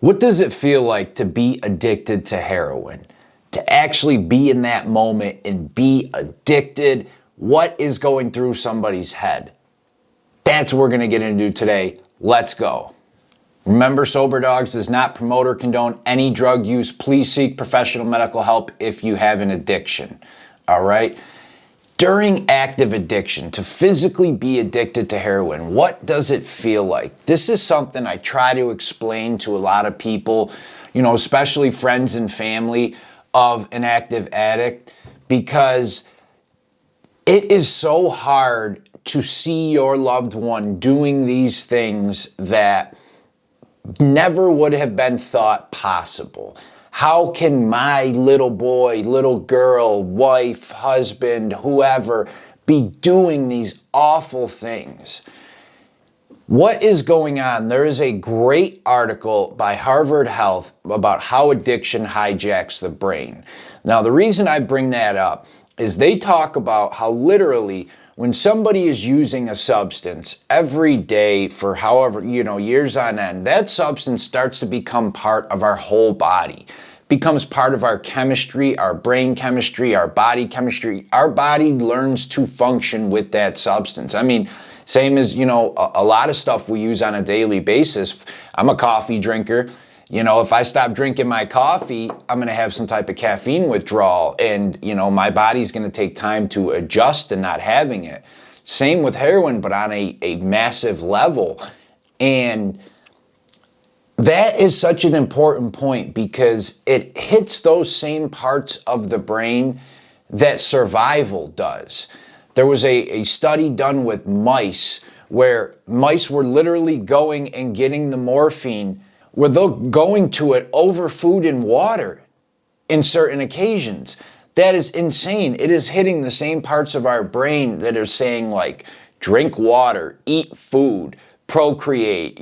What does it feel like to be addicted to heroin? To actually be in that moment and be addicted? What is going through somebody's head? That's what we're going to get into today. Let's go. Remember, Soberdogs does not promote or condone any drug use. Please seek professional medical help if you have an addiction. All right? During active addiction, to physically be addicted to heroin, what does it feel like? This is something I try to explain to a lot of people, especially friends and family of an active addict, because it is so hard to see your loved one doing these things that never would have been thought possible. How can my little boy, little girl, wife, husband, whoever be doing these awful things? What is going on? There is a great article by Harvard Health about how addiction hijacks the brain. Now, the reason I bring that up is they talk about how literally when somebody is using a substance every day for however, years on end, that substance starts to become part of our whole body. Becomes part of our chemistry, our brain chemistry, our body chemistry. Our body learns to function with that substance. I mean, same as, a lot of stuff we use on a daily basis. I'm a coffee drinker. If I stop drinking my coffee, I'm going to have some type of caffeine withdrawal, and, my body's going to take time to adjust to not having it. Same with heroin, but on a massive level. And that is such an important point because it hits those same parts of the brain that survival does. There was a study done with mice where mice were literally going and getting the morphine, where they're going to it over food and water in certain occasions. That is insane. It is hitting the same parts of our brain that are saying, like, drink water, eat food, procreate,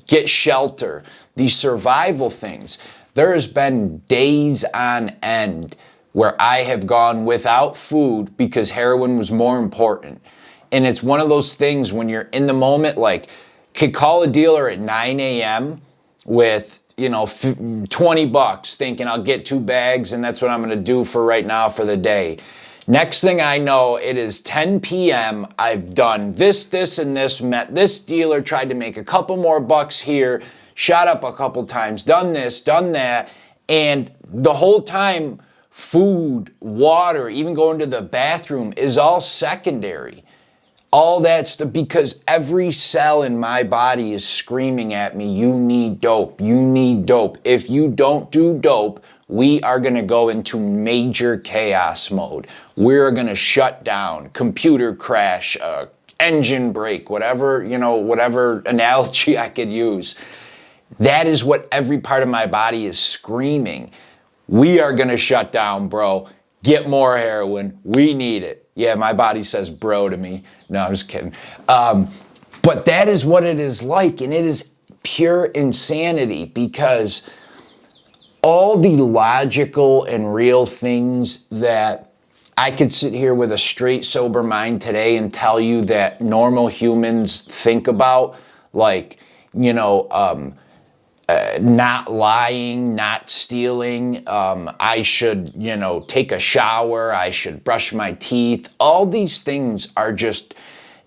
get shelter, these survival things. There has been days on end where I have gone without food because heroin was more important. And it's one of those things when you're in the moment, like, could call a dealer at 9 a.m. with, $20 thinking I'll get 2 bags and that's what I'm going to do for right now for the day. Next thing I know, it is 10 p.m. I've done this, and this, met this dealer, tried to make a couple more bucks here, shot up a couple times, done this, done that, and the whole time, food, water, even going to the bathroom is all secondary. All that stuff, because every cell in my body is screaming at me, you need dope, you need dope. If you don't do dope, we are going to go into major chaos mode. We're going to shut down, computer crash, engine break, whatever analogy I could use. That is what every part of my body is screaming. We are going to shut down, bro. Get more heroin. We need it. Yeah, my body says bro to me. No, I'm just kidding. But that is what it is like, and it is pure insanity because all the logical and real things that I could sit here with a straight, sober mind today and tell you that normal humans think about, like, not lying, not stealing, I should, take a shower, I should brush my teeth. All these things are just,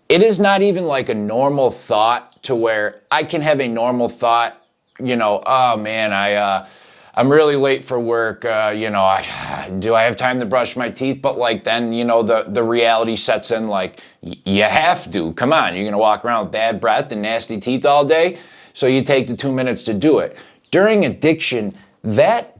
it is not even like a normal thought to where I can have a normal thought, oh man, I'm really late for work, do I have time to brush my teeth? But like then, the reality sets in, like, you have to, come on, you're gonna walk around with bad breath and nasty teeth all day? So you take the 2 minutes to do it. During addiction, that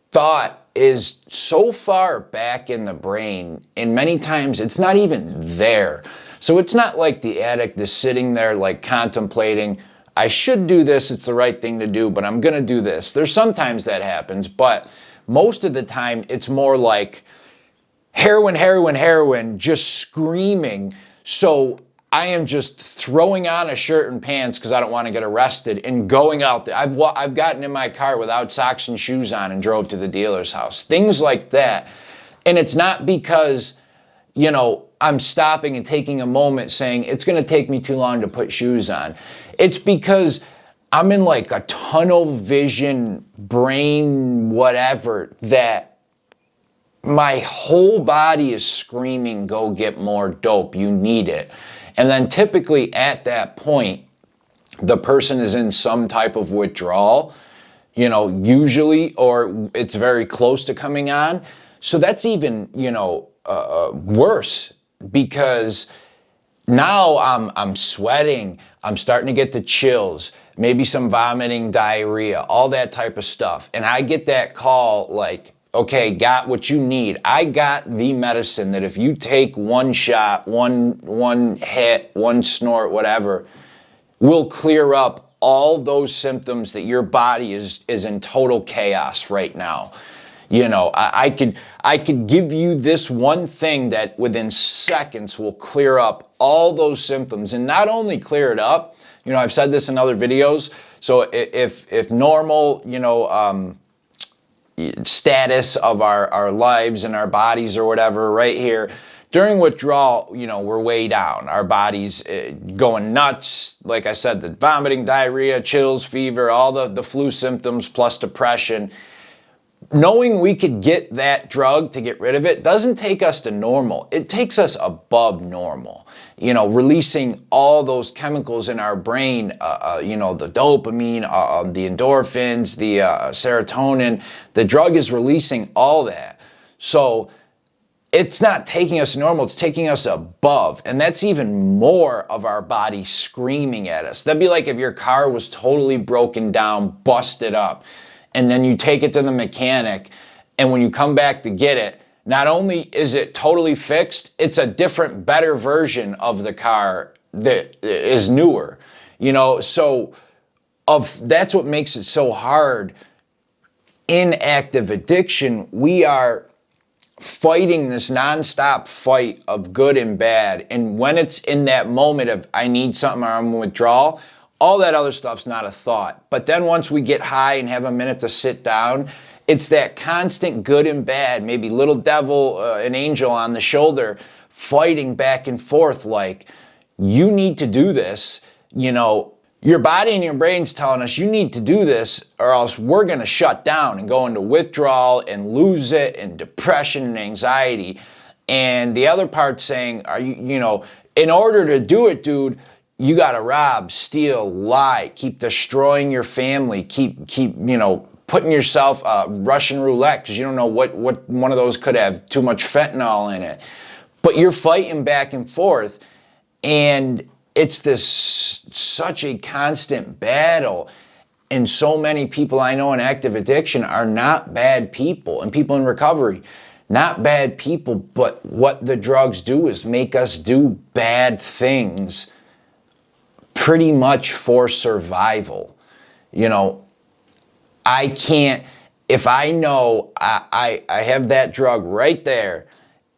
thought is so far back in the brain, and many times it's not even there. So it's not like the addict is sitting there like contemplating, I should do this, it's the right thing to do, but I'm gonna do this. There's sometimes that happens, but most of the time it's more like heroin, heroin, heroin, just screaming. So I am just throwing on a shirt and pants because I don't want to get arrested and going out there. I've gotten in my car without socks and shoes on and drove to the dealer's house. Things like that. And it's not because, I'm stopping and taking a moment saying it's going to take me too long to put shoes on. It's because I'm in like a tunnel vision, brain, whatever, that my whole body is screaming, go get more dope, you need it. And then typically at that point, the person is in some type of withdrawal, you know, usually, or it's very close to coming on. So that's even, you know, worse, because now I'm sweating, I'm starting to get the chills, maybe some vomiting, diarrhea, all that type of stuff. And I get that call like, okay, got what you need. I got the medicine that if you take one shot, one hit, one snort, whatever, will clear up all those symptoms that your body is in total chaos right now. You know, I could give you this one thing that within seconds will clear up all those symptoms, and not only clear it up, you know, I've said this in other videos. So if normal, you know, status of our lives and our bodies or whatever right here, during withdrawal, you know, we're way down. Our body's going nuts. Like I said, the vomiting, diarrhea, chills, fever, all the flu symptoms plus depression. Knowing we could get that drug to get rid of it doesn't take us to normal. It takes us above normal. You know, releasing all those chemicals in our brain, you know, the dopamine, the endorphins, the serotonin. The drug is releasing all that. So it's not taking us normal, it's taking us above. And that's even more of our body screaming at us. That'd be like if your car was totally broken down, busted up, and then you take it to the mechanic, and when you come back to get it, not only is it totally fixed, it's a different, better version of the car that is newer. You know, so that's what makes it so hard. In active addiction, we are fighting this nonstop fight of good and bad. And when it's in that moment of I need something or I'm in withdrawal, all that other stuff's not a thought. But then once we get high and have a minute to sit down, it's that constant good and bad, maybe little devil, an angel on the shoulder, fighting back and forth like, you need to do this. You know, your body and your brain's telling us you need to do this or else we're going to shut down and go into withdrawal and lose it and depression and anxiety. And the other part's saying, are you know, in order to do it, dude, you got to rob, steal, lie, keep destroying your family, keep you know, putting yourself Russian roulette because you don't know what one of those could have too much fentanyl in it. But you're fighting back and forth, and it's this such a constant battle. And so many people I know in active addiction are not bad people, and people in recovery, not bad people, but what the drugs do is make us do bad things pretty much for survival. You know, I can't, if I know I have that drug right there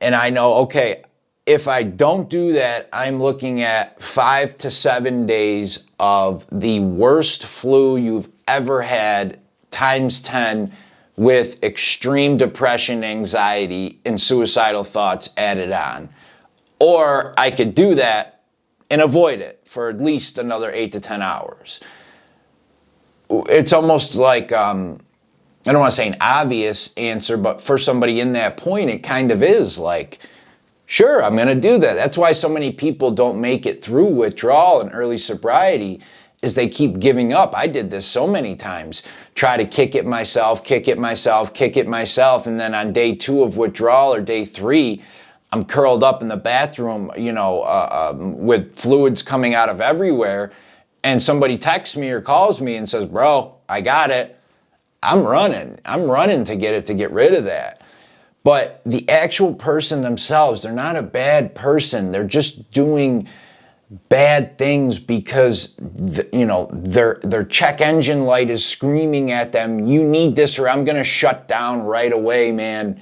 and I know, okay, if I don't do that, I'm looking at 5 to 7 days of the worst flu you've ever had times 10 with extreme depression, anxiety, and suicidal thoughts added on. Or I could do that and avoid it for at least another 8 to 10 hours. It's almost like, I don't want to say an obvious answer, but for somebody in that point, it kind of is like, sure, I'm going to do that. That's why so many people don't make it through withdrawal and early sobriety, is they keep giving up. I did this so many times. Try to kick it myself, and then on day 2 of withdrawal or day 3, I'm curled up in the bathroom, you know, with fluids coming out of everywhere, and somebody texts me or calls me and says, bro, I got it. I'm running to get rid of that. But the actual person themselves, they're not a bad person. They're just doing bad things because, you know, their check engine light is screaming at them, you need this or I'm going to shut down right away, man.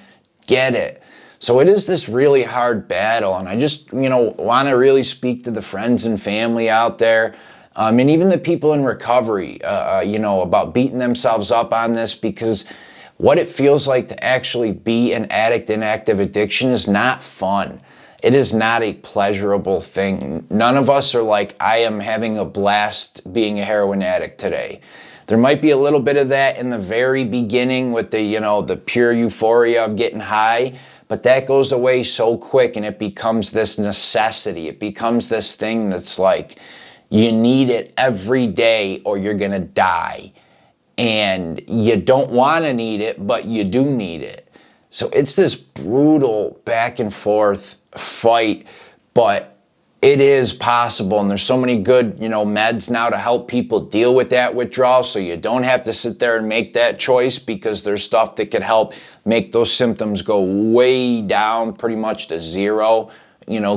Get it. So it is this really hard battle, and I just, you know, want to really speak to the friends and family out there, and even the people in recovery, you know, about beating themselves up on this, because what it feels like to actually be an addict in active addiction is not fun. It is not a pleasurable thing. None of us are like, I am having a blast being a heroin addict today. There might be a little bit of that in the very beginning with the, the pure euphoria of getting high, but that goes away so quick and it becomes this necessity. It becomes this thing that's like, you need it every day or you're gonna die. And you don't wanna need it, but you do need it. So it's this brutal back and forth fight, but it is possible. And there's so many good, meds now to help people deal with that withdrawal. So you don't have to sit there and make that choice, because there's stuff that could help make those symptoms go way down, pretty much to zero,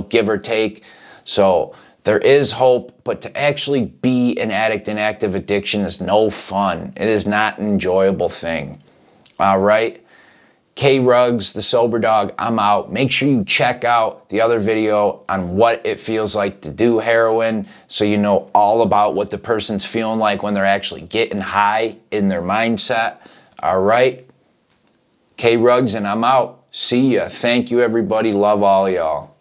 give or take. So there is hope, but to actually be an addict in active addiction is no fun. It is not an enjoyable thing. All right. K-Rugs, the Sober Dog, I'm out. Make sure you check out the other video on what it feels like to do heroin, so you know all about what the person's feeling like when they're actually getting high in their mindset. All right. K-Rugs, and I'm out. See ya. Thank you, everybody. Love all y'all.